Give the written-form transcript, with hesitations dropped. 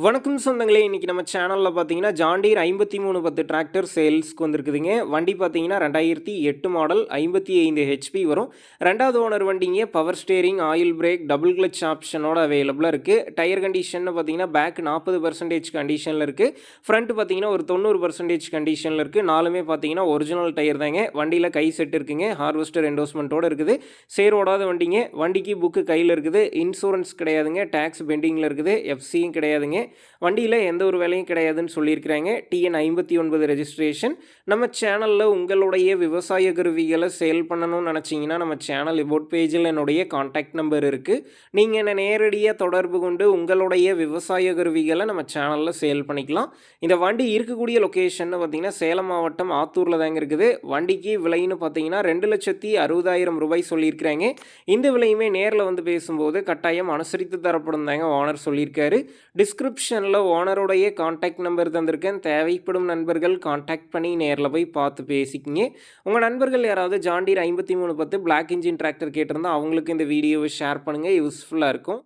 வணக்கம் சொந்தங்களே! இன்னைக்கு நம்ம சேனல்ல பார்த்தீங்கன்னா, ஜான் டீர் 5310 டிராக்டர் சேல்ஸ்க்கு வந்திருக்குதுங்க. வண்டி பார்த்தீங்கன்னா 2008 மாடல் 55 ஹெச்பி வரும். 2வது ஓனர் வண்டிங்க. Power steering, oil brake, double clutch ஆப்ஷனோட அவைலபிளா இருக்கு. டயர் கண்டிஷன்னு பார்த்தீங்கன்னா, பேக் 40% கண்டிஷன்ல இருக்கு. ஃப்ரண்ட் பார்த்தீங்கன்னா, ஒரு 90% கண்டிஷன்ல இருக்கு. 4மே பார்த்தீங்கன்னா, ஒரிஜினல் டயர் தாங்க. வண்டியில கை செட் இருக்குங்க. ஹார்வெஸ்டர் எண்டோஸ்மென்ட்டோட இருக்குது. சேர் ஓடாத வண்டிங்க. வண்டிக்கு புக்கு கையில இருக்குது. இன்சூரன்ஸ் கிடையாதுங்க. டாக்ஸ் பெண்டிங்ல இருக்குது. எஃப்சியும் கிடையாதுங்க. வண்டியில் எந்த ஒரு வேலையும் கிடையாதுன்னு சொல்லியிருக்கிறாங்க. TN 59 registration. நம்ம சேனலில் உங்களுடைய விவசாய கருவிகளை சேல் பண்ணணும்னு நினச்சிங்கன்னா நம்ம சேனல் இபோட் பேஜில் என்னுடைய கான்டாக்ட் நம்பர் இருக்குது. நீங்கள் என்னை நேரடியாக தொடர்பு கொண்டு உங்களுடைய விவசாய கருவிகளை நம்ம சேனலில் சேல் பண்ணிக்கலாம். இந்த வண்டி இருக்கக்கூடிய லொக்கேஷன் பார்த்தீங்கன்னா சேலம் மாவட்டம் ஆத்தூரில் தாங்க இருக்குது. வண்டிக்கு விலைன்னு பார்த்தீங்கன்னா 2,60,000 ரூபாய் சொல்லியிருக்கிறாங்க. இந்த விலையுமே நேரில் வந்து பேசும்போது கட்டாயம் அனுசரித்து தரப்படும் தாங்க ஓனர் சொல்லியிருக்காரு. டிஸ்கிரிப்ஷனில் ஓனருடைய கான்டாக்ட் நம்பர் தந்திருக்கேன். தேவைப்படும் நண்பர்கள் கான்டாக்ட் பண்ணி நேரில் போய் பார்த்து பேசிக்கிங்க. உங்கள் நண்பர்கள் யாராவது John Deere 5310 block engine tractor கேட்டிருந்தால் அவங்களுக்கு இந்த வீடியோவை ஷேர் பண்ணுங்கள். யூஸ்ஃபுல்லாக இருக்கும்.